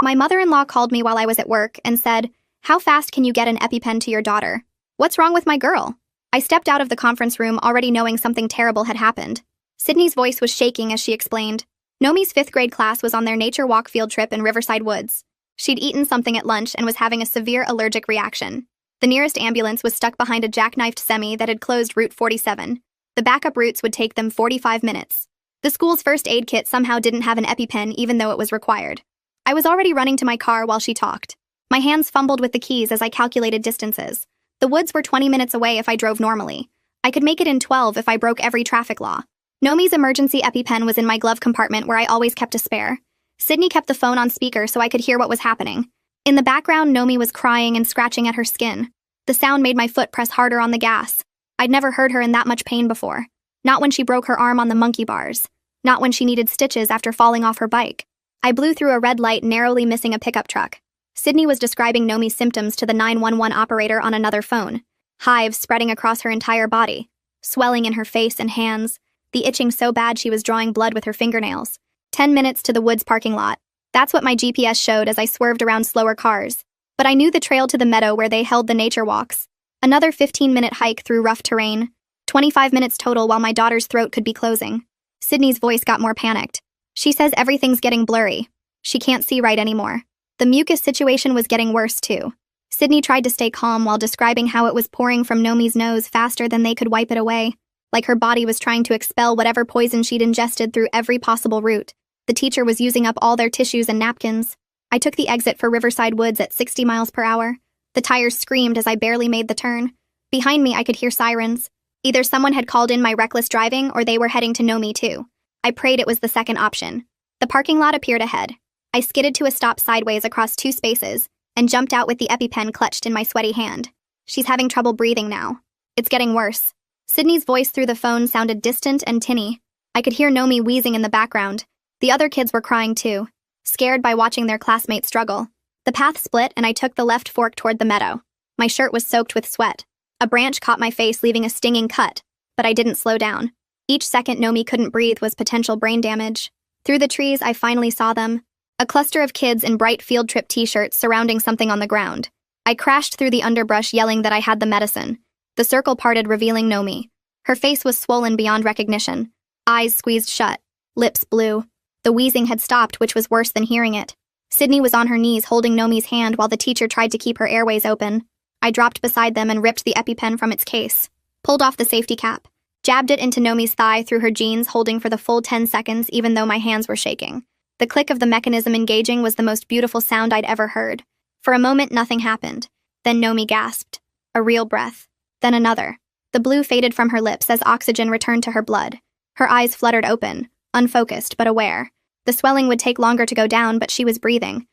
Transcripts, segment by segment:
My mother-in-law called me while I was at work and said, "How fast can you get an EpiPen to your daughter? What's wrong with my girl?" I stepped out of the conference room already knowing something terrible had happened. Sydney's voice was shaking as she explained. Nomi's 5th grade class was on their nature walk field trip in Riverside Woods. She'd eaten something at lunch and was having a severe allergic reaction. The nearest ambulance was stuck behind a jackknifed semi that had closed Route 47. The backup routes would take them 45 minutes. The school's first aid kit somehow didn't have an EpiPen even though it was required. I was already running to my car while she talked. My hands fumbled with the keys as I calculated distances. The woods were 20 minutes away if I drove normally. I could make it in 12 if I broke every traffic law. Nomi's emergency EpiPen was in my glove compartment where I always kept a spare. Sydney kept the phone on speaker so I could hear what was happening. In the background, Nomi was crying and scratching at her skin. The sound made my foot press harder on the gas. I'd never heard her in that much pain before. Not when she broke her arm on the monkey bars. Not when she needed stitches after falling off her bike. I blew through a red light, narrowly missing a pickup truck. Sydney was describing Nomi's symptoms to the 911 operator on another phone. Hives spreading across her entire body. Swelling in her face and hands. The itching so bad she was drawing blood with her fingernails. 10 minutes to the woods parking lot. That's what my GPS showed as I swerved around slower cars. But I knew the trail to the meadow where they held the nature walks. Another 15-minute hike through rough terrain. 25 minutes total while my daughter's throat could be closing. Sydney's voice got more panicked. She says everything's getting blurry. She can't see right anymore. The mucus situation was getting worse too. Sydney tried to stay calm while describing how it was pouring from Nomi's nose faster than they could wipe it away. Like her body was trying to expel whatever poison she'd ingested through every possible route. The teacher was using up all their tissues and napkins. I took the exit for Riverside Woods at 60 miles per hour. The tires screamed as I barely made the turn. Behind me, I could hear sirens. Either someone had called in my reckless driving or they were heading to Nomi too. I prayed it was the second option. The parking lot appeared ahead. I skidded to a stop sideways across 2 spaces and jumped out with the EpiPen clutched in my sweaty hand. She's having trouble breathing now. It's getting worse. Sydney's voice through the phone sounded distant and tinny. I could hear Nomi wheezing in the background. The other kids were crying too, scared by watching their classmates struggle. The path split and I took the left fork toward the meadow. My shirt was soaked with sweat. A branch caught my face, leaving a stinging cut, but I didn't slow down. Each second Nomi couldn't breathe was potential brain damage. Through the trees, I finally saw them. A cluster of kids in bright field trip t-shirts surrounding something on the ground. I crashed through the underbrush yelling that I had the medicine. The circle parted, revealing Nomi. Her face was swollen beyond recognition. Eyes squeezed shut. Lips blue. The wheezing had stopped, which was worse than hearing it. Sydney was on her knees holding Nomi's hand while the teacher tried to keep her airways open. I dropped beside them and ripped the EpiPen from its case. Pulled off the safety cap. Jabbed it into Nomi's thigh through her jeans, holding for the full 10 seconds even though my hands were shaking. The click of the mechanism engaging was the most beautiful sound I'd ever heard. For a moment, nothing happened. Then Nomi gasped. A real breath. Then another. The blue faded from her lips as oxygen returned to her blood. Her eyes fluttered open, unfocused but aware. The swelling would take longer to go down, but she was breathing.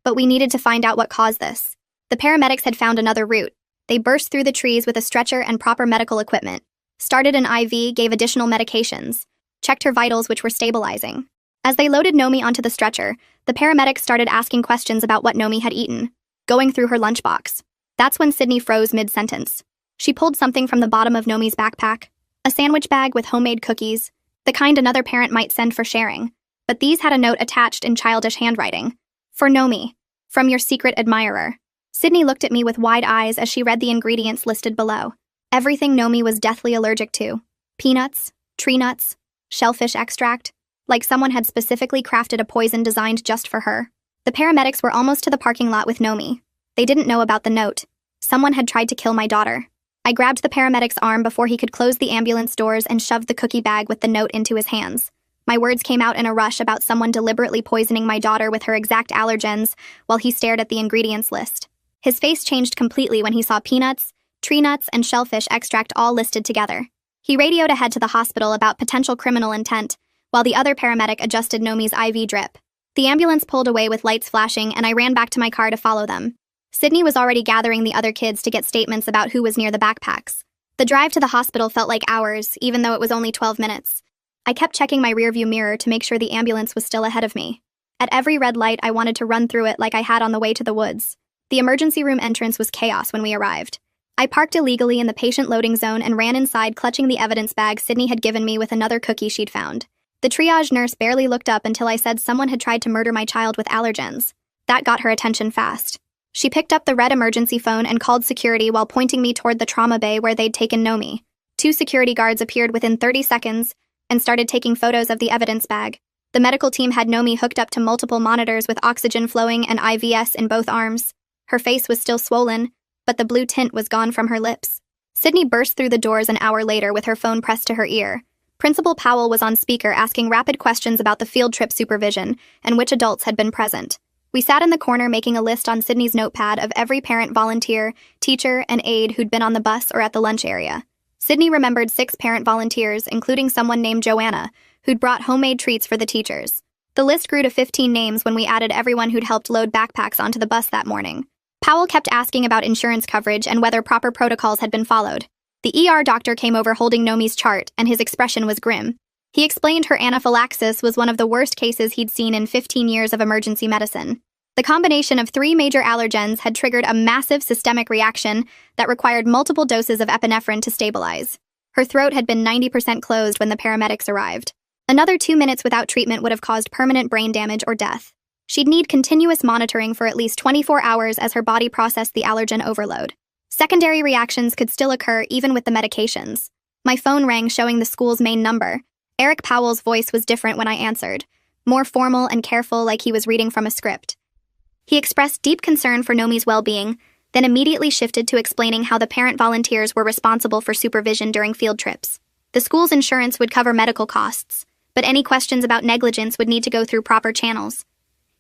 But we needed to find out what caused this. The paramedics had found another route. They burst through the trees with a stretcher and proper medical equipment. Started an IV, gave additional medications. Checked her vitals, which were stabilizing. As they loaded Nomi onto the stretcher, the paramedics started asking questions about what Nomi had eaten, going through her lunchbox. That's when Sydney froze mid-sentence. She pulled something from the bottom of Nomi's backpack. A sandwich bag with homemade cookies, the kind another parent might send for sharing. But these had a note attached in childish handwriting. For Nomi, from your secret admirer. Sydney looked at me with wide eyes as she read the ingredients listed below. Everything Nomi was deathly allergic to. Peanuts, tree nuts, shellfish extract. Like someone had specifically crafted a poison designed just for her. The paramedics were almost to the parking lot with Nomi. They didn't know about the note. Someone had tried to kill my daughter. I grabbed the paramedic's arm before he could close the ambulance doors and shoved the cookie bag with the note into his hands. My words came out in a rush about someone deliberately poisoning my daughter with her exact allergens while he stared at the ingredients list. His face changed completely when he saw peanuts, tree nuts, and shellfish extract all listed together. He radioed ahead to the hospital about potential criminal intent, while the other paramedic adjusted Nomi's IV drip. The ambulance pulled away with lights flashing, and I ran back to my car to follow them. Sydney was already gathering the other kids to get statements about who was near the backpacks. The drive to the hospital felt like hours, even though it was only 12 minutes. I kept checking my rearview mirror to make sure the ambulance was still ahead of me. At every red light, I wanted to run through it like I had on the way to the woods. The emergency room entrance was chaos when we arrived. I parked illegally in the patient loading zone and ran inside, clutching the evidence bag Sydney had given me with another cookie she'd found. The triage nurse barely looked up until I said someone had tried to murder my child with allergens. That got her attention fast. She picked up the red emergency phone and called security while pointing me toward the trauma bay where they'd taken Nomi. 2 security guards appeared within 30 seconds and started taking photos of the evidence bag. The medical team had Nomi hooked up to multiple monitors with oxygen flowing and IVs in both arms. Her face was still swollen, but the blue tint was gone from her lips. Sydney burst through the doors an hour later with her phone pressed to her ear. Principal Powell was on speaker asking rapid questions about the field trip supervision and which adults had been present. We sat in the corner making a list on Sydney's notepad of every parent, volunteer, teacher, and aide who'd been on the bus or at the lunch area. Sydney remembered 6 parent volunteers, including someone named Joanna, who'd brought homemade treats for the teachers. The list grew to 15 names when we added everyone who'd helped load backpacks onto the bus that morning. Powell kept asking about insurance coverage and whether proper protocols had been followed. The ER doctor came over holding Nomi's chart, and his expression was grim. He explained her anaphylaxis was one of the worst cases he'd seen in 15 years of emergency medicine. The combination of 3 major allergens had triggered a massive systemic reaction that required multiple doses of epinephrine to stabilize. Her throat had been 90% closed when the paramedics arrived. Another 2 minutes without treatment would have caused permanent brain damage or death. She'd need continuous monitoring for at least 24 hours as her body processed the allergen overload. Secondary reactions could still occur even with the medications. My phone rang showing the school's main number. Eric Powell's voice was different when I answered, more formal and careful, like he was reading from a script. He expressed deep concern for Nomi's well-being, then immediately shifted to explaining how the parent volunteers were responsible for supervision during field trips. The school's insurance would cover medical costs, but any questions about negligence would need to go through proper channels.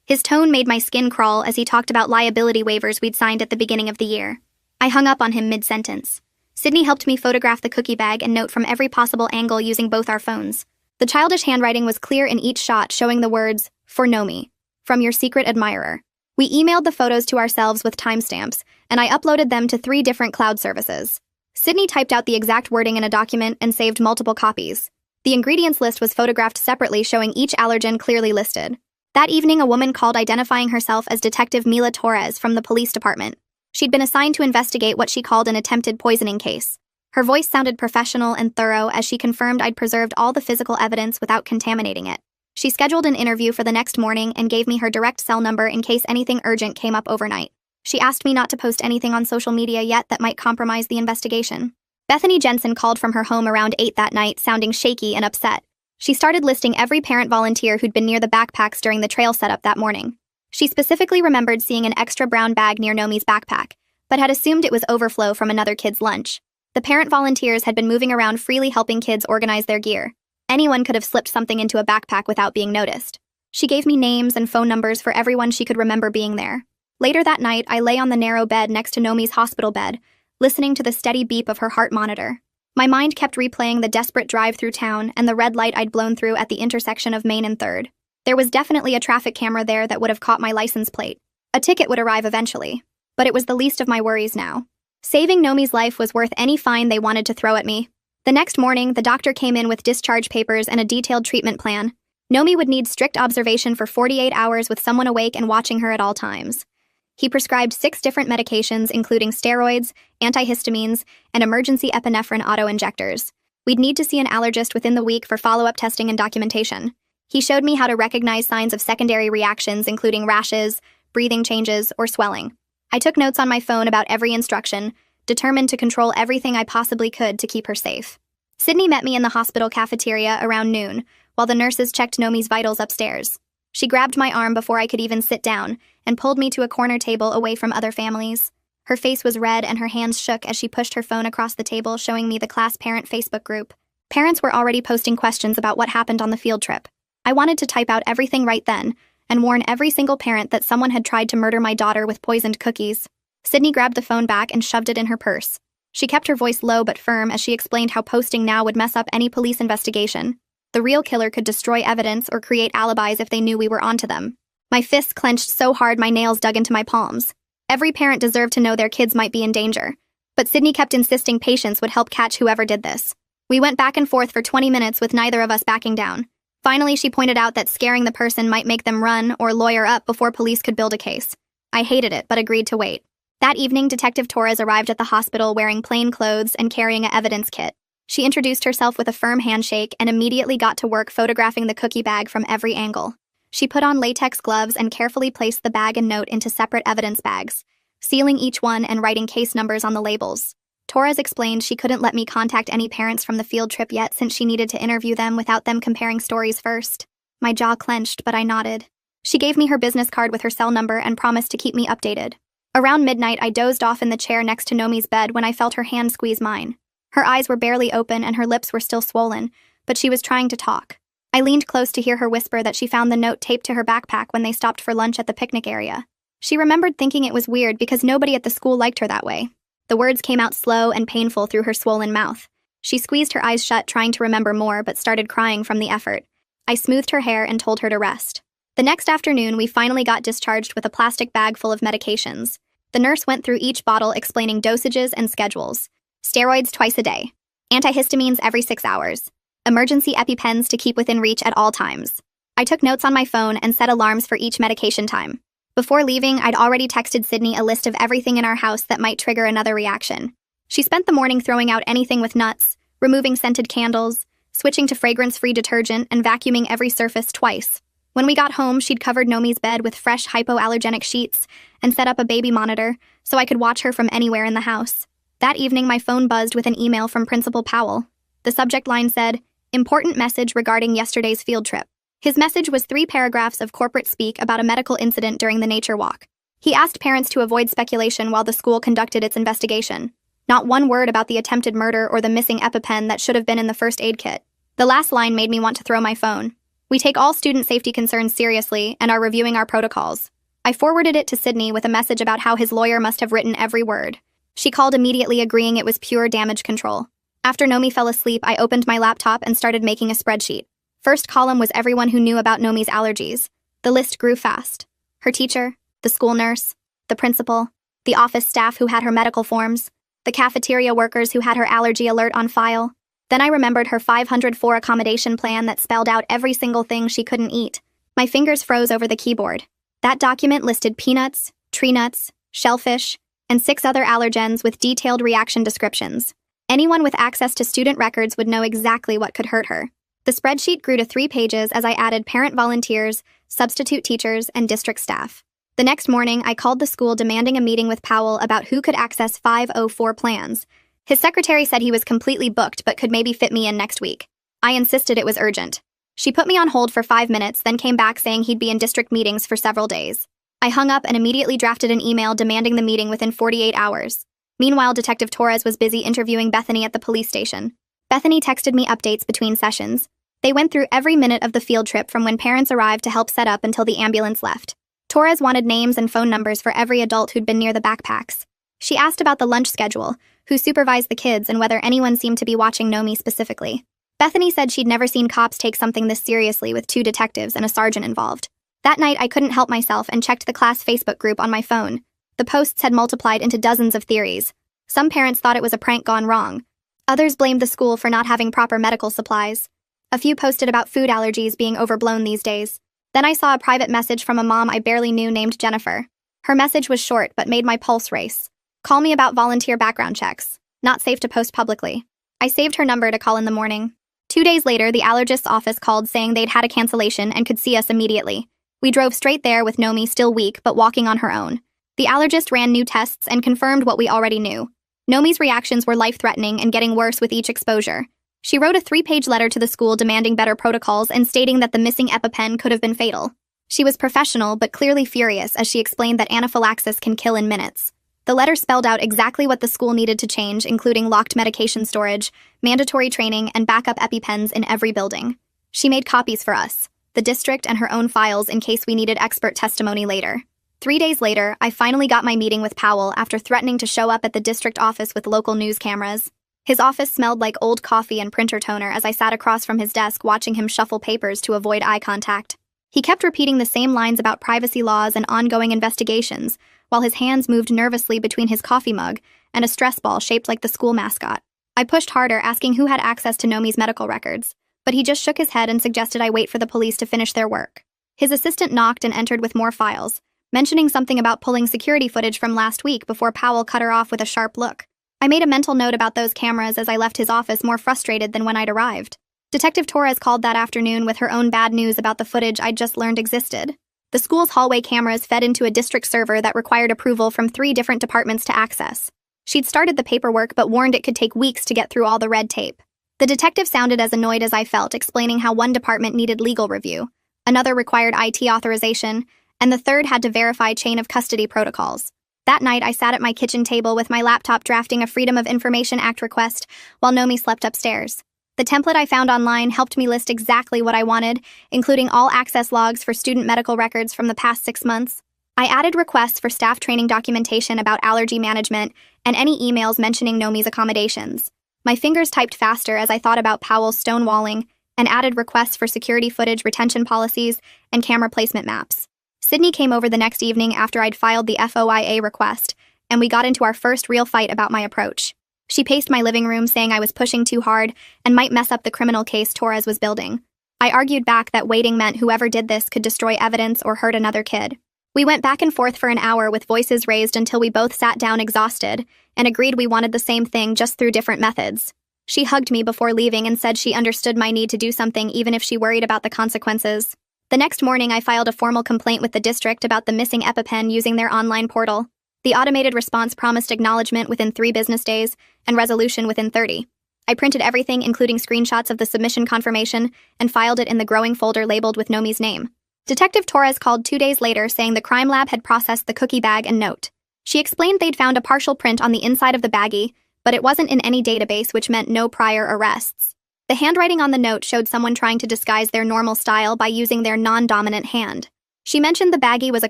His tone made my skin crawl as he talked about liability waivers we'd signed at the beginning of the year. I hung up on him mid-sentence. Sydney helped me photograph the cookie bag and note from every possible angle using both our phones. The childish handwriting was clear in each shot, showing the words, "For Nomi, from your secret admirer." We emailed the photos to ourselves with timestamps, and I uploaded them to 3 different cloud services. Sydney typed out the exact wording in a document and saved multiple copies. The ingredients list was photographed separately, showing each allergen clearly listed. That evening, a woman called identifying herself as Detective Mila Torres from the police department. She'd been assigned to investigate what she called an attempted poisoning case. Her voice sounded professional and thorough as she confirmed I'd preserved all the physical evidence without contaminating it. She scheduled an interview for the next morning and gave me her direct cell number in case anything urgent came up overnight. She asked me not to post anything on social media yet that might compromise the investigation. Bethany Jensen called from her home around 8 that night, sounding shaky and upset. She started listing every parent volunteer who'd been near the backpacks during the trail setup that morning. She specifically remembered seeing an extra brown bag near Nomi's backpack, but had assumed it was overflow from another kid's lunch. The parent volunteers had been moving around freely helping kids organize their gear. Anyone could have slipped something into a backpack without being noticed. She gave me names and phone numbers for everyone she could remember being there. Later that night, I lay on the narrow bed next to Nomi's hospital bed, listening to the steady beep of her heart monitor. My mind kept replaying the desperate drive through town and the red light I'd blown through at the intersection of Main and 3rd. There was definitely a traffic camera there that would have caught my license plate. A ticket would arrive eventually, but it was the least of my worries now. Saving Nomi's life was worth any fine they wanted to throw at me. The next morning, the doctor came in with discharge papers and a detailed treatment plan. Nomi would need strict observation for 48 hours with someone awake and watching her at all times. He prescribed 6 different medications, including steroids, antihistamines, and emergency epinephrine auto-injectors. We'd need to see an allergist within the week for follow-up testing and documentation. He showed me how to recognize signs of secondary reactions, including rashes, breathing changes, or swelling. I took notes on my phone about every instruction, determined to control everything I possibly could to keep her safe. Sydney met me in the hospital cafeteria around noon, while the nurses checked Nomi's vitals upstairs. She grabbed my arm before I could even sit down and pulled me to a corner table away from other families. Her face was red and her hands shook as she pushed her phone across the table, showing me the class parent Facebook group. Parents were already posting questions about what happened on the field trip. I wanted to type out everything right then and warn every single parent that someone had tried to murder my daughter with poisoned cookies. Sydney grabbed the phone back and shoved it in her purse. She kept her voice low but firm as she explained how posting now would mess up any police investigation. The real killer could destroy evidence or create alibis if they knew we were onto them. My fists clenched so hard my nails dug into my palms. Every parent deserved to know their kids might be in danger. But Sydney kept insisting patience would help catch whoever did this. We went back and forth for 20 minutes with neither of us backing down. Finally, she pointed out that scaring the person might make them run or lawyer up before police could build a case. I hated it, but agreed to wait. That evening, Detective Torres arrived at the hospital wearing plain clothes and carrying an evidence kit. She introduced herself with a firm handshake and immediately got to work photographing the cookie bag from every angle. She put on latex gloves and carefully placed the bag and note into separate evidence bags, sealing each one and writing case numbers on the labels. Torres explained she couldn't let me contact any parents from the field trip yet since she needed to interview them without them comparing stories first. My jaw clenched, but I nodded. She gave me her business card with her cell number and promised to keep me updated. Around midnight, I dozed off in the chair next to Nomi's bed when I felt her hand squeeze mine. Her eyes were barely open and her lips were still swollen, but she was trying to talk. I leaned close to hear her whisper that she found the note taped to her backpack when they stopped for lunch at the picnic area. She remembered thinking it was weird because nobody at the school liked her that way. The words came out slow and painful through her swollen mouth. She squeezed her eyes shut, trying to remember more, but started crying from the effort. I smoothed her hair and told her to rest. The next afternoon, we finally got discharged with a plastic bag full of medications. The nurse went through each bottle explaining dosages and schedules. Steroids twice a day. Antihistamines every 6 hours. Emergency EpiPens to keep within reach at all times. I took notes on my phone and set alarms for each medication time. Before leaving, I'd already texted Sydney a list of everything in our house that might trigger another reaction. She spent the morning throwing out anything with nuts, removing scented candles, switching to fragrance-free detergent, and vacuuming every surface twice. When we got home, she'd covered Nomi's bed with fresh hypoallergenic sheets and set up a baby monitor so I could watch her from anywhere in the house. That evening, my phone buzzed with an email from Principal Powell. The subject line said, "Important message regarding yesterday's field trip." His message was 3 paragraphs of corporate speak about a medical incident during the nature walk. He asked parents to avoid speculation while the school conducted its investigation. Not one word about the attempted murder or the missing EpiPen that should have been in the first aid kit. The last line made me want to throw my phone. We take all student safety concerns seriously and are reviewing our protocols. I forwarded it to Sydney with a message about how his lawyer must have written every word. She called immediately, agreeing it was pure damage control. After Nomi fell asleep, I opened my laptop and started making a spreadsheet. First column was everyone who knew about Nomi's allergies. The list grew fast. Her teacher, the school nurse, the principal, the office staff who had her medical forms, the cafeteria workers who had her allergy alert on file. Then I remembered her 504 accommodation plan that spelled out every single thing she couldn't eat. My fingers froze over the keyboard. That document listed peanuts, tree nuts, shellfish, and 6 other allergens with detailed reaction descriptions. Anyone with access to student records would know exactly what could hurt her. The spreadsheet grew to 3 pages as I added parent volunteers, substitute teachers, and district staff. The next morning, I called the school demanding a meeting with Powell about who could access 504 plans. His secretary said he was completely booked but could maybe fit me in next week. I insisted it was urgent. She put me on hold for 5 minutes, then came back saying he'd be in district meetings for several days. I hung up and immediately drafted an email demanding the meeting within 48 hours. Meanwhile, Detective Torres was busy interviewing Bethany at the police station. Bethany texted me updates between sessions. They went through every minute of the field trip from when parents arrived to help set up until the ambulance left. Torres wanted names and phone numbers for every adult who'd been near the backpacks. She asked about the lunch schedule, who supervised the kids, and whether anyone seemed to be watching Nomi specifically. Bethany said she'd never seen cops take something this seriously with 2 detectives and a sergeant involved. That night, I couldn't help myself and checked the class Facebook group on my phone. The posts had multiplied into dozens of theories. Some parents thought it was a prank gone wrong. Others blamed the school for not having proper medical supplies. A few posted about food allergies being overblown these days. Then I saw a private message from a mom I barely knew named Jennifer. Her message was short but made my pulse race. "Call me about volunteer background checks. Not safe to post publicly." I saved her number to call in the morning. 2 days later, the allergist's office called saying they'd had a cancellation and could see us immediately. We drove straight there with Nomi still weak but walking on her own. The allergist ran new tests and confirmed what we already knew. Nomi's reactions were life-threatening and getting worse with each exposure. She wrote a 3-page letter to the school demanding better protocols and stating that the missing EpiPen could have been fatal. She was professional but clearly furious as she explained that anaphylaxis can kill in minutes. The letter spelled out exactly what the school needed to change, including locked medication storage, mandatory training, and backup EpiPens in every building. She made copies for us, the district, and her own files in case we needed expert testimony later. 3 days later, I finally got my meeting with Powell after threatening to show up at the district office with local news cameras. His office smelled like old coffee and printer toner as I sat across from his desk watching him shuffle papers to avoid eye contact. He kept repeating the same lines about privacy laws and ongoing investigations, while his hands moved nervously between his coffee mug and a stress ball shaped like the school mascot. I pushed harder, asking who had access to Nomi's medical records, but he just shook his head and suggested I wait for the police to finish their work. His assistant knocked and entered with more files, mentioning something about pulling security footage from last week before Powell cut her off with a sharp look. I made a mental note about those cameras as I left his office, more frustrated than when I'd arrived. Detective Torres called that afternoon with her own bad news about the footage I'd just learned existed. The school's hallway cameras fed into a district server that required approval from 3 different departments to access. She'd started the paperwork but warned it could take weeks to get through all the red tape. The detective sounded as annoyed as I felt, explaining how one department needed legal review, another required IT authorization, and the third had to verify chain of custody protocols. That night, I sat at my kitchen table with my laptop drafting a Freedom of Information Act request while Nomi slept upstairs. The template I found online helped me list exactly what I wanted, including all access logs for student medical records from the past 6 months. I added requests for staff training documentation about allergy management and any emails mentioning Nomi's accommodations. My fingers typed faster as I thought about Powell's stonewalling and added requests for security footage retention policies and camera placement maps. Sydney came over the next evening after I'd filed the FOIA request, and we got into our first real fight about my approach. She paced my living room, saying I was pushing too hard and might mess up the criminal case Torres was building. I argued back that waiting meant whoever did this could destroy evidence or hurt another kid. We went back and forth for an hour with voices raised until we both sat down exhausted and agreed we wanted the same thing, just through different methods. She hugged me before leaving and said she understood my need to do something even if she worried about the consequences. The next morning, I filed a formal complaint with the district about the missing EpiPen using their online portal. The automated response promised acknowledgement within 3 business days and resolution within 30. I printed everything, including screenshots of the submission confirmation, and filed it in the growing folder labeled with Nomi's name. Detective Torres called 2 days later, saying the crime lab had processed the cookie bag and note. She explained they'd found a partial print on the inside of the baggie, but it wasn't in any database, which meant no prior arrests. The handwriting on the note showed someone trying to disguise their normal style by using their non-dominant hand. She mentioned the baggie was a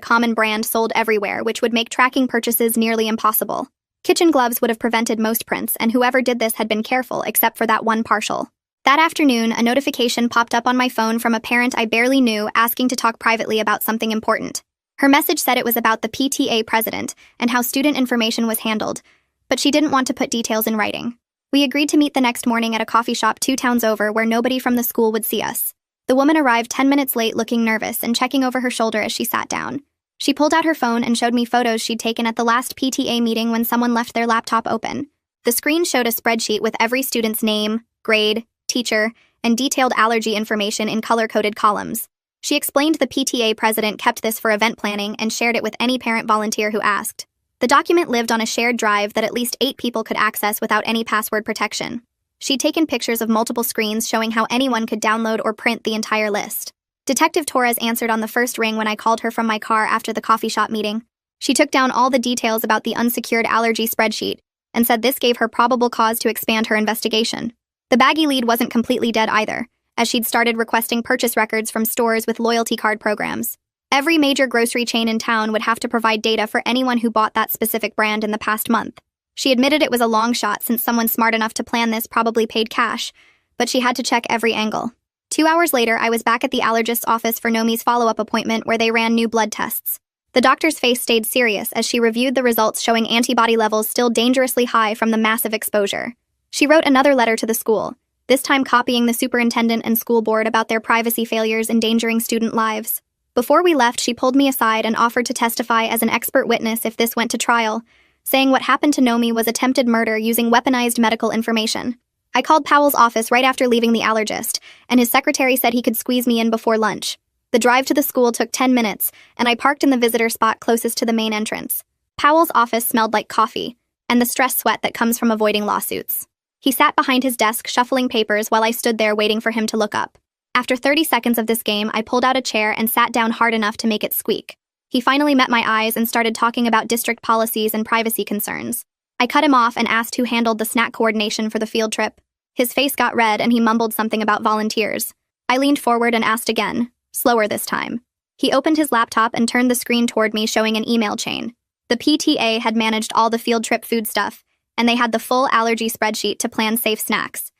common brand sold everywhere, which would make tracking purchases nearly impossible. Kitchen gloves would have prevented most prints, and whoever did this had been careful, except for that one partial. That afternoon, a notification popped up on my phone from a parent I barely knew, asking to talk privately about something important. Her message said it was about the PTA president and how student information was handled, but she didn't want to put details in writing. We agreed to meet the next morning at a coffee shop 2 towns over where nobody from the school would see us. The woman arrived 10 minutes late, looking nervous and checking over her shoulder as she sat down. She pulled out her phone and showed me photos she'd taken at the last PTA meeting when someone left their laptop open. The screen showed a spreadsheet with every student's name, grade, teacher, and detailed allergy information in color-coded columns. She explained the PTA president kept this for event planning and shared it with any parent volunteer who asked. The document lived on a shared drive that at least 8 people could access without any password protection. She'd taken pictures of multiple screens showing how anyone could download or print the entire list. Detective Torres answered on the first ring when I called her from my car after the coffee shop meeting. She took down all the details about the unsecured allergy spreadsheet and said this gave her probable cause to expand her investigation. The baggie lead wasn't completely dead either, as she'd started requesting purchase records from stores with loyalty card programs. Every major grocery chain in town would have to provide data for anyone who bought that specific brand in the past month. She admitted it was a long shot since someone smart enough to plan this probably paid cash, but she had to check every angle. 2 hours later, I was back at the allergist's office for Nomi's follow-up appointment where they ran new blood tests. The doctor's face stayed serious as she reviewed the results showing antibody levels still dangerously high from the massive exposure. She wrote another letter to the school, this time copying the superintendent and school board about their privacy failures endangering student lives. Before we left, she pulled me aside and offered to testify as an expert witness if this went to trial, saying what happened to Nomi was attempted murder using weaponized medical information. I called Powell's office right after leaving the allergist, and his secretary said he could squeeze me in before lunch. The drive to the school took 10 minutes, and I parked in the visitor spot closest to the main entrance. Powell's office smelled like coffee, and the stress sweat that comes from avoiding lawsuits. He sat behind his desk shuffling papers while I stood there waiting for him to look up. After 30 seconds of this game, I pulled out a chair and sat down hard enough to make it squeak. He finally met my eyes and started talking about district policies and privacy concerns. I cut him off and asked who handled the snack coordination for the field trip. His face got red and he mumbled something about volunteers. I leaned forward and asked again, slower this time. He opened his laptop and turned the screen toward me, showing an email chain. The PTA had managed all the field trip food stuff, and they had the full allergy spreadsheet to plan safe snacks.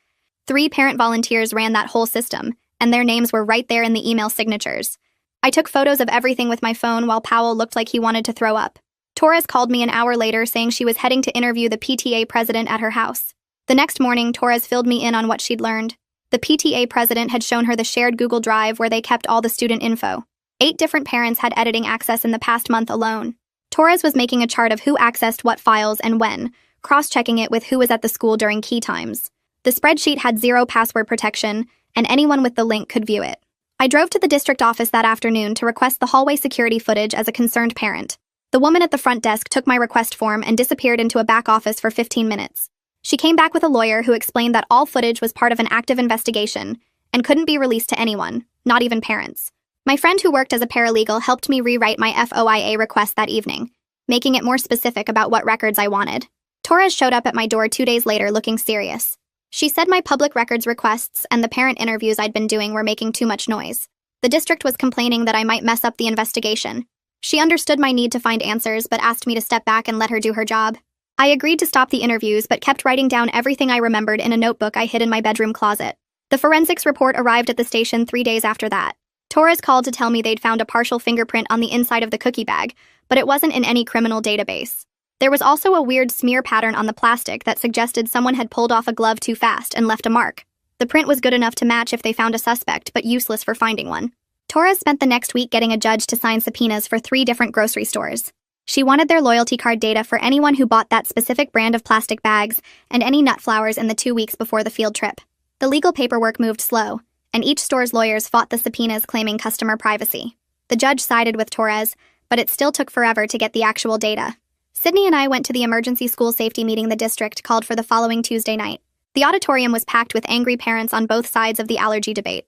3 parent volunteers ran that whole system, and their names were right there in the email signatures. I took photos of everything with my phone while Powell looked like he wanted to throw up. Torres called me an hour later saying she was heading to interview the PTA president at her house. The next morning, Torres filled me in on what she'd learned. The PTA president had shown her the shared Google Drive where they kept all the student info. 8 different parents had editing access in the past month alone. Torres was making a chart of who accessed what files and when, cross-checking it with who was at the school during key times. The spreadsheet had 0 password protection, and anyone with the link could view it. I drove to the district office that afternoon to request the hallway security footage as a concerned parent. The woman at the front desk took my request form and disappeared into a back office for 15 minutes. She came back with a lawyer who explained that all footage was part of an active investigation and couldn't be released to anyone, not even parents. My friend who worked as a paralegal helped me rewrite my FOIA request that evening, making it more specific about what records I wanted. Torres showed up at my door 2 days later looking serious. She said my public records requests and the parent interviews I'd been doing were making too much noise. The district was complaining that I might mess up the investigation. She understood my need to find answers but asked me to step back and let her do her job. I agreed to stop the interviews but kept writing down everything I remembered in a notebook I hid in my bedroom closet. The forensics report arrived at the station 3 days after that. Torres called to tell me they'd found a partial fingerprint on the inside of the cookie bag, but it wasn't in any criminal database. There was also a weird smear pattern on the plastic that suggested someone had pulled off a glove too fast and left a mark. The print was good enough to match if they found a suspect, but useless for finding one. Torres spent the next week getting a judge to sign subpoenas for 3 different grocery stores. She wanted their loyalty card data for anyone who bought that specific brand of plastic bags and any nut flowers in the 2 weeks before the field trip. The legal paperwork moved slow, and each store's lawyers fought the subpoenas claiming customer privacy. The judge sided with Torres, but it still took forever to get the actual data. Sydney and I went to the emergency school safety meeting the district called for the following Tuesday night. The auditorium was packed with angry parents on both sides of the allergy debate.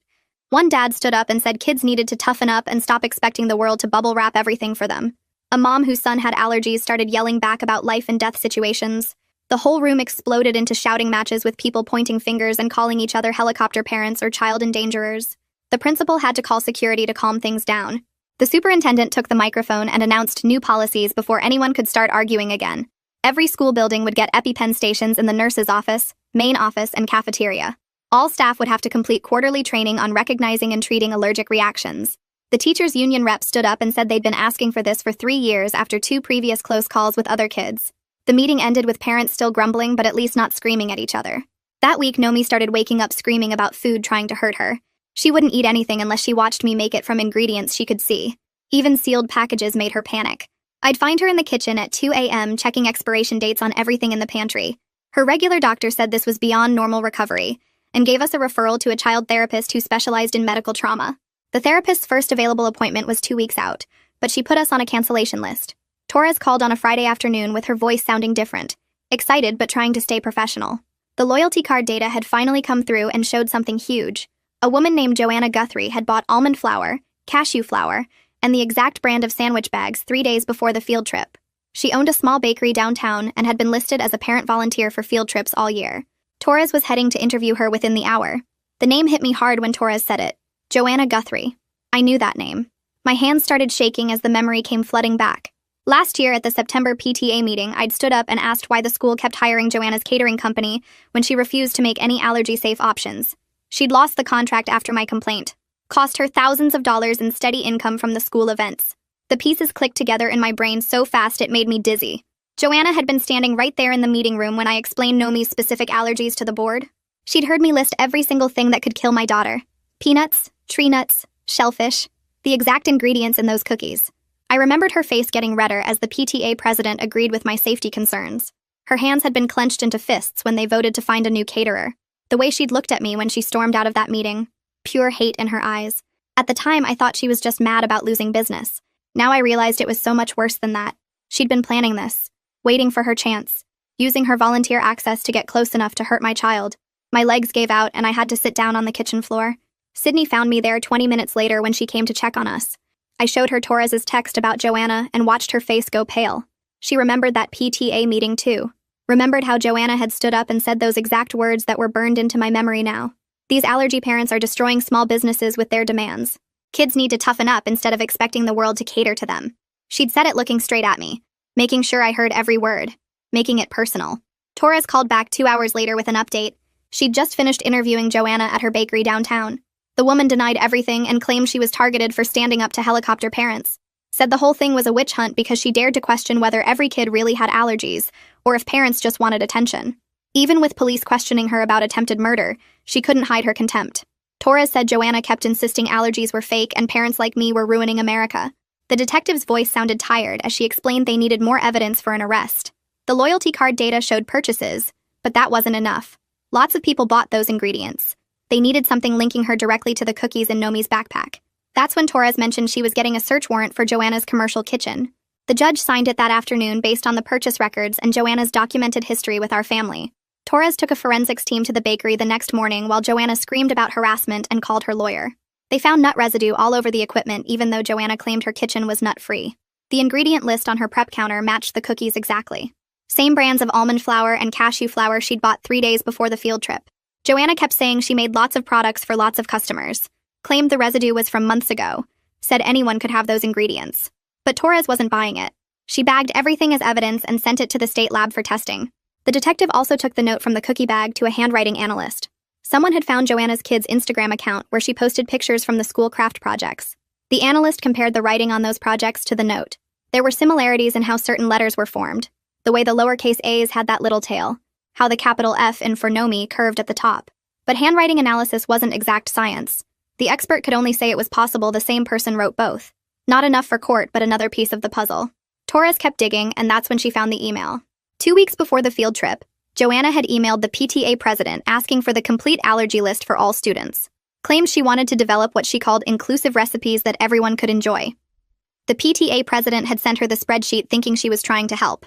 One dad stood up and said kids needed to toughen up and stop expecting the world to bubble wrap everything for them. A mom whose son had allergies started yelling back about life and death situations. The whole room exploded into shouting matches with people pointing fingers and calling each other helicopter parents or child endangerers. The principal had to call security to calm things down. The superintendent took the microphone and announced new policies before anyone could start arguing again. Every school building would get EpiPen stations in the nurse's office, main office, and cafeteria. All staff would have to complete quarterly training on recognizing and treating allergic reactions. The teachers' union rep stood up and said they'd been asking for this for 3 years after 2 previous close calls with other kids. The meeting ended with parents still grumbling but at least not screaming at each other. That week, Nomi started waking up screaming about food trying to hurt her. She wouldn't eat anything unless she watched me make it from ingredients she could see. Even sealed packages made her panic. I'd find her in the kitchen at 2 a.m. checking expiration dates on everything in the pantry. Her regular doctor said this was beyond normal recovery and gave us a referral to a child therapist who specialized in medical trauma. The therapist's first available appointment was 2 weeks out, but she put us on a cancellation list. Torres called on a Friday afternoon with her voice sounding different, excited but trying to stay professional. The loyalty card data had finally come through and showed something huge. A woman named Joanna Guthrie had bought almond flour, cashew flour, and the exact brand of sandwich bags 3 days before the field trip. She owned a small bakery downtown and had been listed as a parent volunteer for field trips all year. Torres was heading to interview her within the hour. The name hit me hard when Torres said it. Joanna Guthrie. I knew that name. My hands started shaking as the memory came flooding back. Last year at the September PTA meeting, I'd stood up and asked why the school kept hiring Joanna's catering company when she refused to make any allergy-safe options. She'd lost the contract after my complaint. Cost her thousands of dollars in steady income from the school events. The pieces clicked together in my brain so fast it made me dizzy. Joanna had been standing right there in the meeting room when I explained Nomi's specific allergies to the board. She'd heard me list every single thing that could kill my daughter. Peanuts, tree nuts, shellfish, the exact ingredients in those cookies. I remembered her face getting redder as the PTA president agreed with my safety concerns. Her hands had been clenched into fists when they voted to find a new caterer. The way she'd looked at me when she stormed out of that meeting. Pure hate in her eyes. At the time, I thought she was just mad about losing business. Now I realized it was so much worse than that. She'd been planning this, waiting for her chance, using her volunteer access to get close enough to hurt my child. My legs gave out and I had to sit down on the kitchen floor. Sydney found me there 20 minutes later when she came to check on us. I showed her Torres's text about Joanna and watched her face go pale. She remembered that PTA meeting too. Remembered how Joanna had stood up and said those exact words that were burned into my memory now. These allergy parents are destroying small businesses with their demands. Kids need to toughen up instead of expecting the world to cater to them. She'd said it looking straight at me, making sure I heard every word, making it personal. Torres called back 2 hours later with an update. She'd just finished interviewing Joanna at her bakery downtown. The woman denied everything and claimed she was targeted for standing up to helicopter parents. Said the whole thing was a witch hunt because she dared to question whether every kid really had allergies, or if parents just wanted attention. Even with police questioning her about attempted murder, she couldn't hide her contempt. Torres said Joanna kept insisting allergies were fake and parents like me were ruining America. The detective's voice sounded tired as she explained they needed more evidence for an arrest. The loyalty card data showed purchases, but that wasn't enough. Lots of people bought those ingredients. They needed something linking her directly to the cookies in Nomi's backpack. That's when Torres mentioned she was getting a search warrant for Joanna's commercial kitchen. The judge signed it that afternoon based on the purchase records and Joanna's documented history with our family. Torres took a forensics team to the bakery the next morning while Joanna screamed about harassment and called her lawyer. They found nut residue all over the equipment even though Joanna claimed her kitchen was nut-free. The ingredient list on her prep counter matched the cookies exactly. Same brands of almond flour and cashew flour she'd bought 3 days before the field trip. Joanna kept saying she made lots of products for lots of customers, claimed the residue was from months ago, said anyone could have those ingredients. But Torres wasn't buying it. She bagged everything as evidence and sent it to the state lab for testing. The detective also took the note from the cookie bag to a handwriting analyst. Someone had found Joanna's kid's Instagram account where she posted pictures from the school craft projects. The analyst compared the writing on those projects to the note. There were similarities in how certain letters were formed, the way the lowercase a's had that little tail, how the capital F in for Nomi curved at the top. But handwriting analysis wasn't exact science. The expert could only say it was possible the same person wrote both. Not enough for court, but another piece of the puzzle. Torres kept digging, and that's when she found the email. 2 weeks before the field trip, Joanna had emailed the PTA president asking for the complete allergy list for all students. Claimed she wanted to develop what she called inclusive recipes that everyone could enjoy. The PTA president had sent her the spreadsheet thinking she was trying to help.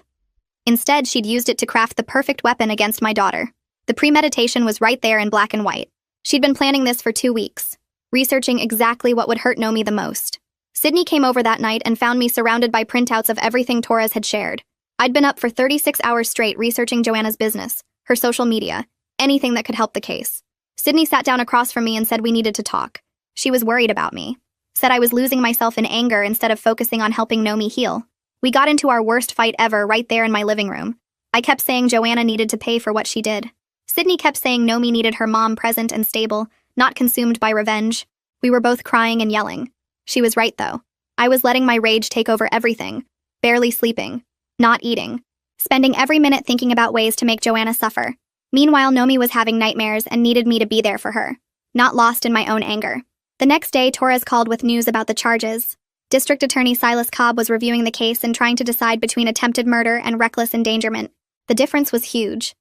Instead, she'd used it to craft the perfect weapon against my daughter. The premeditation was right there in black and white. She'd been planning this for 2 weeks, researching exactly what would hurt Nomi the most. Sydney came over that night and found me surrounded by printouts of everything Torres had shared. I'd been up for 36 hours straight researching Joanna's business, her social media, anything that could help the case. Sydney sat down across from me and said we needed to talk. She was worried about me. Said I was losing myself in anger instead of focusing on helping Nomi heal. We got into our worst fight ever right there in my living room. I kept saying Joanna needed to pay for what she did. Sydney kept saying Nomi needed her mom present and stable, not consumed by revenge. We were both crying and yelling. She was right, though. I was letting my rage take over everything, barely sleeping, not eating, spending every minute thinking about ways to make Joanna suffer. Meanwhile, Nomi was having nightmares and needed me to be there for her, not lost in my own anger. The next day, Torres called with news about the charges. District Attorney Silas Cobb was reviewing the case and trying to decide between attempted murder and reckless endangerment. The difference was huge.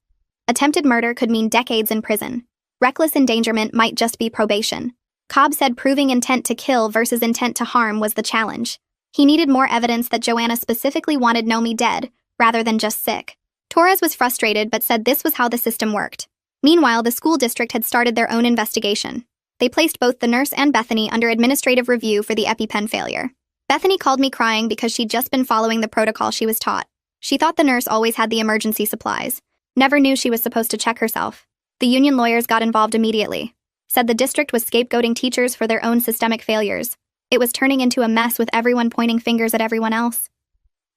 Attempted murder could mean decades in prison. Reckless endangerment might just be probation. Cobb said proving intent to kill versus intent to harm was the challenge. He needed more evidence that Joanna specifically wanted Nomi dead, rather than just sick. Torres was frustrated but said this was how the system worked. Meanwhile, the school district had started their own investigation. They placed both the nurse and Bethany under administrative review for the EpiPen failure. Bethany called me crying because she'd just been following the protocol she was taught. She thought the nurse always had the emergency supplies. Never knew she was supposed to check herself. The union lawyers got involved immediately. Said the district was scapegoating teachers for their own systemic failures. It was turning into a mess with everyone pointing fingers at everyone else.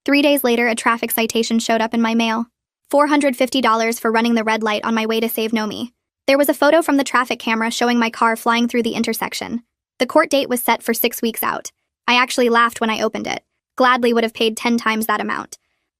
3 days later, a traffic citation showed up in my mail. $450 for running the red light on my way to save Nomi. There was a photo from the traffic camera showing my car flying through the intersection. The court date was set for 6 weeks out. I actually laughed when I opened it. Gladly would have paid 10 times that amount.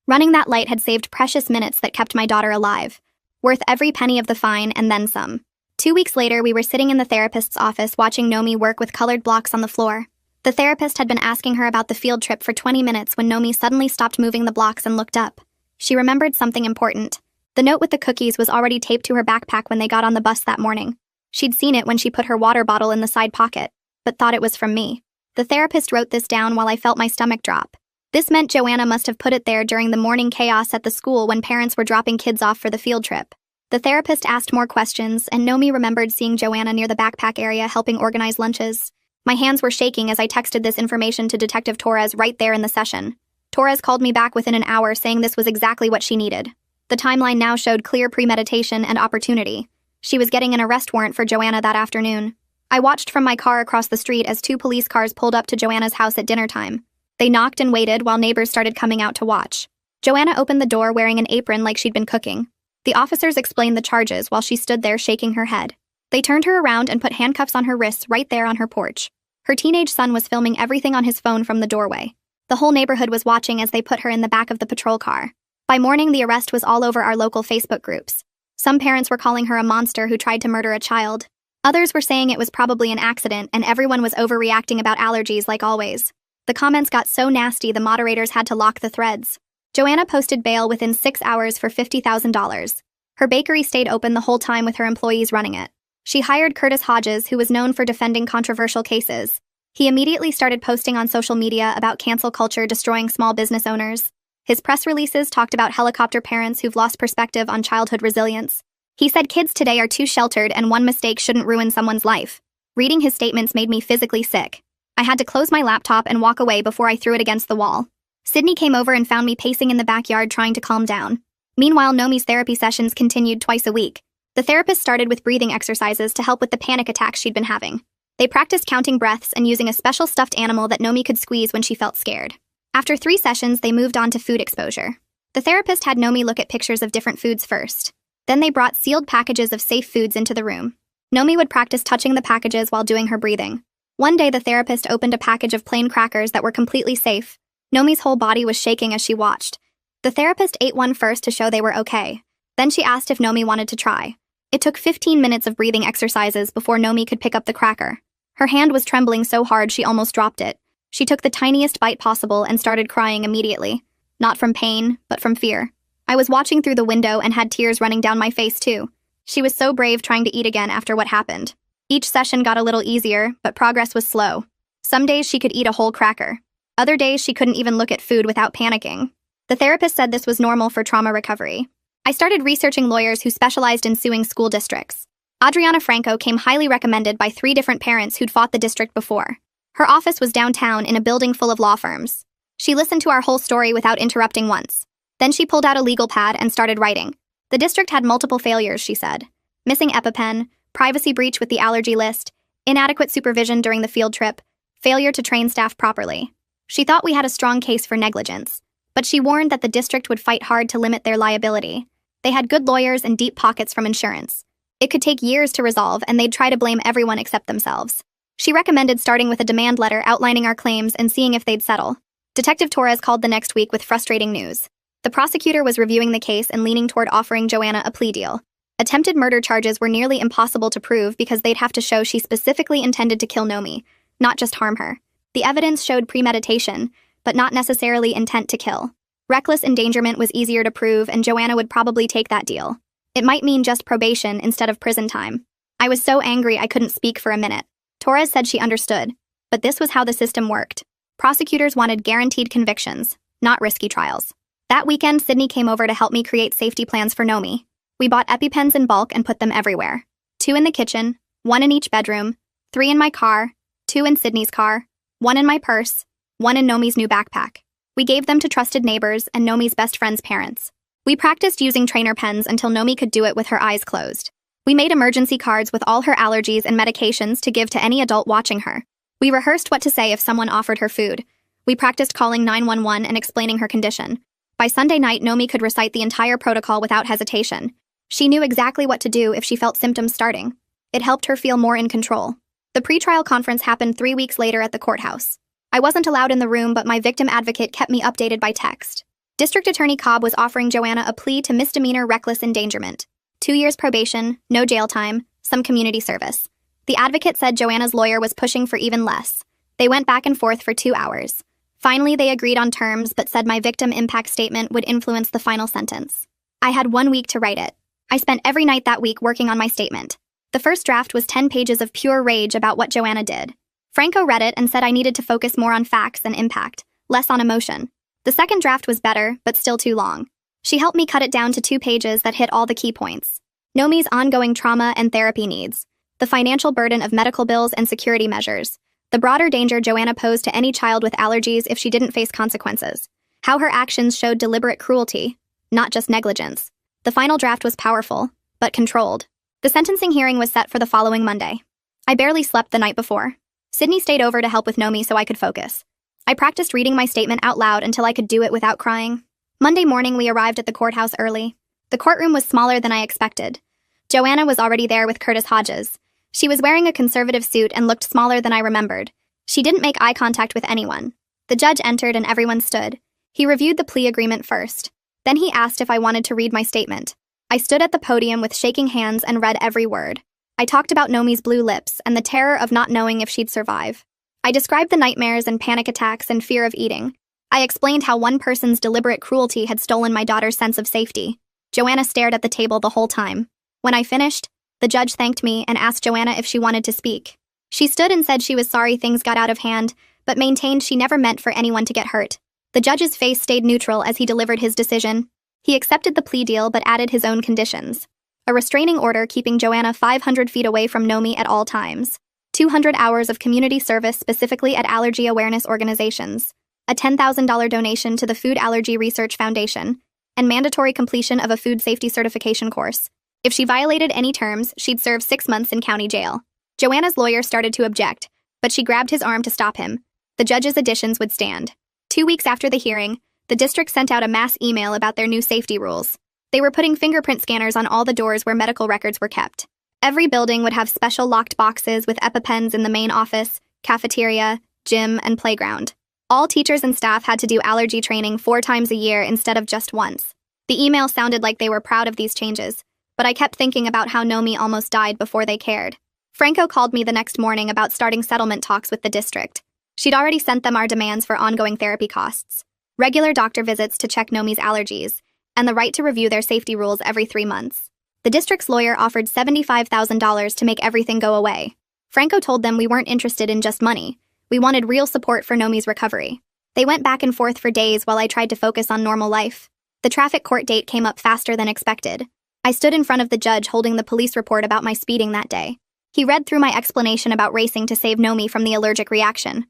Running that light had saved precious minutes that kept my daughter alive. Worth every penny of the fine and then some. 2 weeks later, we were sitting in the therapist's office watching Nomi work with colored blocks on the floor. The therapist had been asking her about the field trip for 20 minutes when Nomi suddenly stopped moving the blocks and looked up. She remembered something important. The note with the cookies was already taped to her backpack when they got on the bus that morning. She'd seen it when she put her water bottle in the side pocket, but thought it was from me. The therapist wrote this down while I felt my stomach drop. This meant Joanna must have put it there during the morning chaos at the school when parents were dropping kids off for the field trip. The therapist asked more questions, and Nomi remembered seeing Joanna near the backpack area helping organize lunches. My hands were shaking as I texted this information to Detective Torres right there in the session. Torres called me back within an hour saying this was exactly what she needed. The timeline now showed clear premeditation and opportunity. She was getting an arrest warrant for Joanna that afternoon. I watched from my car across the street as 2 police cars pulled up to Joanna's house at dinner time. They knocked and waited while neighbors started coming out to watch. Joanna opened the door wearing an apron like she'd been cooking. The officers explained the charges while she stood there shaking her head. They turned her around and put handcuffs on her wrists right there on her porch. Her teenage son was filming everything on his phone from the doorway. The whole neighborhood was watching as they put her in the back of the patrol car. By morning, the arrest was all over our local Facebook groups. Some parents were calling her a monster who tried to murder a child. Others were saying it was probably an accident and everyone was overreacting about allergies like always. The comments got so nasty the moderators had to lock the threads. Joanna posted bail within 6 hours for $50,000. Her bakery stayed open the whole time with her employees running it. She hired Curtis Hodges, who was known for defending controversial cases. He immediately started posting on social media about cancel culture destroying small business owners. His press releases talked about helicopter parents who've lost perspective on childhood resilience. He said kids today are too sheltered and one mistake shouldn't ruin someone's life. Reading his statements made me physically sick. I had to close my laptop and walk away before I threw it against the wall. Sydney came over and found me pacing in the backyard trying to calm down. Meanwhile, Nomi's therapy sessions continued twice a week. The therapist started with breathing exercises to help with the panic attacks she'd been having. They practiced counting breaths and using a special stuffed animal that Nomi could squeeze when she felt scared. After 3 sessions, they moved on to food exposure. The therapist had Nomi look at pictures of different foods first. Then they brought sealed packages of safe foods into the room. Nomi would practice touching the packages while doing her breathing. One day, the therapist opened a package of plain crackers that were completely safe. Nomi's whole body was shaking as she watched. The therapist ate one first to show they were okay. Then she asked if Nomi wanted to try. It took 15 minutes of breathing exercises before Nomi could pick up the cracker. Her hand was trembling so hard she almost dropped it. She took the tiniest bite possible and started crying immediately. Not from pain, but from fear. I was watching through the window and had tears running down my face too. She was so brave trying to eat again after what happened. Each session got a little easier, but progress was slow. Some days she could eat a whole cracker. Other days she couldn't even look at food without panicking. The therapist said this was normal for trauma recovery. I started researching lawyers who specialized in suing school districts. Adriana Franco came highly recommended by 3 different parents who'd fought the district before. Her office was downtown in a building full of law firms. She listened to our whole story without interrupting once. Then she pulled out a legal pad and started writing. The district had multiple failures, she said. Missing EpiPen, privacy breach with the allergy list, inadequate supervision during the field trip, failure to train staff properly. She thought we had a strong case for negligence, but she warned that the district would fight hard to limit their liability. They had good lawyers and deep pockets from insurance. It could take years to resolve, and they'd try to blame everyone except themselves. She recommended starting with a demand letter outlining our claims and seeing if they'd settle. Detective Torres called the next week with frustrating news. The prosecutor was reviewing the case and leaning toward offering Joanna a plea deal. Attempted murder charges were nearly impossible to prove because they'd have to show she specifically intended to kill Nomi, not just harm her. The evidence showed premeditation, but not necessarily intent to kill. Reckless endangerment was easier to prove, and Joanna would probably take that deal. It might mean just probation instead of prison time. I was so angry I couldn't speak for a minute. Torres said she understood, but this was how the system worked. Prosecutors wanted guaranteed convictions, not risky trials. That weekend, Sydney came over to help me create safety plans for Nomi. We bought EpiPens in bulk and put them everywhere. 2 in the kitchen, 1 in each bedroom, 3 in my car, 2 in Sydney's car, 1 in my purse, 1 in Nomi's new backpack. We gave them to trusted neighbors and Nomi's best friend's parents. We practiced using trainer pens until Nomi could do it with her eyes closed. We made emergency cards with all her allergies and medications to give to any adult watching her. We rehearsed what to say if someone offered her food. We practiced calling 911 and explaining her condition. By Sunday night, Nomi could recite the entire protocol without hesitation. She knew exactly what to do if she felt symptoms starting. It helped her feel more in control. The pretrial conference happened 3 weeks later at the courthouse. I wasn't allowed in the room, but my victim advocate kept me updated by text. District Attorney Cobb was offering Joanna a plea to misdemeanor reckless endangerment. 2 years probation, no jail time, some community service. The advocate said Joanna's lawyer was pushing for even less. They went back and forth for 2 hours. Finally, they agreed on terms, but said my victim impact statement would influence the final sentence. I had 1 week to write it. I spent every night that week working on my statement. The first draft was 10 pages of pure rage about what Joanna did. Franco read it and said I needed to focus more on facts and impact, less on emotion. The second draft was better, but still too long. She helped me cut it down to 2 pages that hit all the key points. Nomi's ongoing trauma and therapy needs, the financial burden of medical bills and security measures, the broader danger Joanna posed to any child with allergies if she didn't face consequences, how her actions showed deliberate cruelty, not just negligence. The final draft was powerful, but controlled. The sentencing hearing was set for the following Monday. I barely slept the night before. Sydney stayed over to help with Nomi so I could focus. I practiced reading my statement out loud until I could do it without crying. Monday morning, we arrived at the courthouse early. The courtroom was smaller than I expected. Joanna was already there with Curtis Hodges. She was wearing a conservative suit and looked smaller than I remembered. She didn't make eye contact with anyone. The judge entered and everyone stood. He reviewed the plea agreement first. Then he asked if I wanted to read my statement. I stood at the podium with shaking hands and read every word. I talked about Nomi's blue lips and the terror of not knowing if she'd survive. I described the nightmares and panic attacks and fear of eating. I explained how one person's deliberate cruelty had stolen my daughter's sense of safety. Joanna stared at the table the whole time. When I finished, The judge thanked me and asked Joanna if she wanted to speak. She stood and said she was sorry things got out of hand, but maintained she never meant for anyone to get hurt. The judge's face stayed neutral as he delivered his decision. He accepted the plea deal but added his own conditions. A restraining order keeping Joanna 500 feet away from Nomi at all times. 200 hours of community service specifically at allergy awareness organizations. A $10,000 donation to the Food Allergy Research Foundation. And mandatory completion of a food safety certification course. If she violated any terms, she'd serve 6 months in county jail. Joanna's lawyer started to object, but she grabbed his arm to stop him. The judge's additions would stand. 2 weeks after the hearing, the district sent out a mass email about their new safety rules. They were putting fingerprint scanners on all the doors where medical records were kept. Every building would have special locked boxes with EpiPens in the main office, cafeteria, gym, and playground. All teachers and staff had to do allergy training 4 times a year instead of just once. The email sounded like they were proud of these changes, but I kept thinking about how Nomi almost died before they cared. Franco called me the next morning about starting settlement talks with the district. She'd already sent them our demands for ongoing therapy costs, regular doctor visits to check Nomi's allergies, and the right to review their safety rules every 3 months. The district's lawyer offered $75,000 to make everything go away. Franco told them we weren't interested in just money. We wanted real support for Nomi's recovery. They went back and forth for days while I tried to focus on normal life. The traffic court date came up faster than expected. I stood in front of the judge holding the police report about my speeding that day. He read through my explanation about racing to save Nomi from the allergic reaction.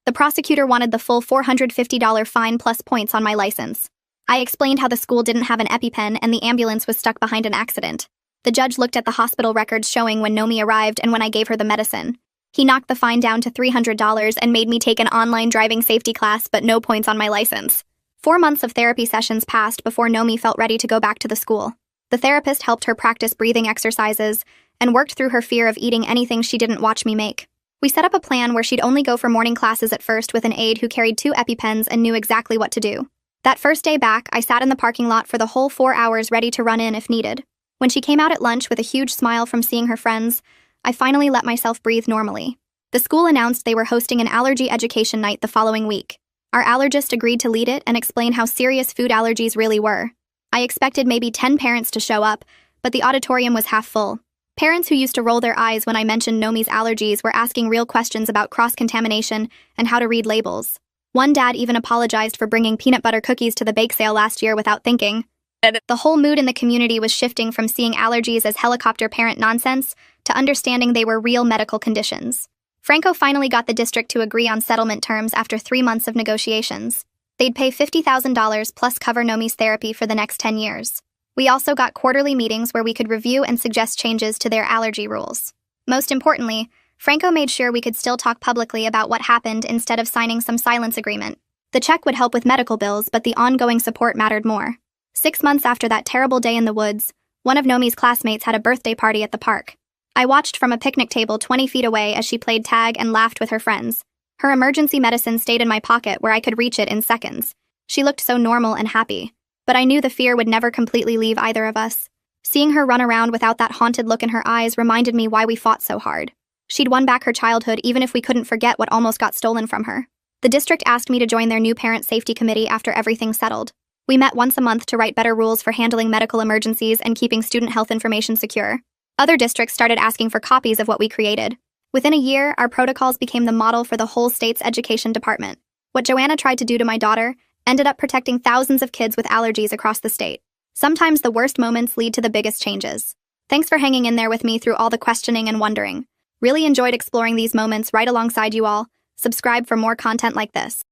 The prosecutor wanted the full $450 fine plus points on my license. I explained how the school didn't have an EpiPen and the ambulance was stuck behind an accident. The judge looked at the hospital records showing when Nomi arrived and when I gave her the medicine. He knocked the fine down to $300 and made me take an online driving safety class but no points on my license. 4 months of therapy sessions passed before Nomi felt ready to go back to the school. The therapist helped her practice breathing exercises and worked through her fear of eating anything she didn't watch me make. We set up a plan where she'd only go for morning classes at first with an aide who carried 2 EpiPens and knew exactly what to do. That first day back, I sat in the parking lot for the whole 4 hours ready to run in if needed. When she came out at lunch with a huge smile from seeing her friends, I finally let myself breathe normally. The school announced they were hosting an allergy education night the following week. Our allergist agreed to lead it and explain how serious food allergies really were. I expected maybe 10 parents to show up, but the auditorium was half full. Parents who used to roll their eyes when I mentioned Nomi's allergies were asking real questions about cross-contamination and how to read labels. One dad even apologized for bringing peanut butter cookies to the bake sale last year without thinking. The whole mood in the community was shifting from seeing allergies as helicopter parent nonsense to understanding they were real medical conditions. Franco finally got the district to agree on settlement terms after 3 months of negotiations. They'd pay $50,000 plus cover Nomi's therapy for the next 10 years. We also got quarterly meetings where we could review and suggest changes to their allergy rules. Most importantly, Franco made sure we could still talk publicly about what happened instead of signing some silence agreement. The check would help with medical bills, but the ongoing support mattered more. 6 months after that terrible day in the woods, one of Nomi's classmates had a birthday party at the park. I watched from a picnic table 20 feet away as she played tag and laughed with her friends. Her emergency medicine stayed in my pocket where I could reach it in seconds. She looked so normal and happy, but I knew the fear would never completely leave either of us. Seeing her run around without that haunted look in her eyes reminded me why we fought so hard. She'd won back her childhood even if we couldn't forget what almost got stolen from her. The district asked me to join their new parent safety committee after everything settled. We met once a month to write better rules for handling medical emergencies and keeping student health information secure. Other districts started asking for copies of what we created. Within a year, our protocols became the model for the whole state's education department. What Joanna tried to do to my daughter ended up protecting thousands of kids with allergies across the state. Sometimes the worst moments lead to the biggest changes. Thanks for hanging in there with me through all the questioning and wondering. Really enjoyed exploring these moments right alongside you all. Subscribe for more content like this.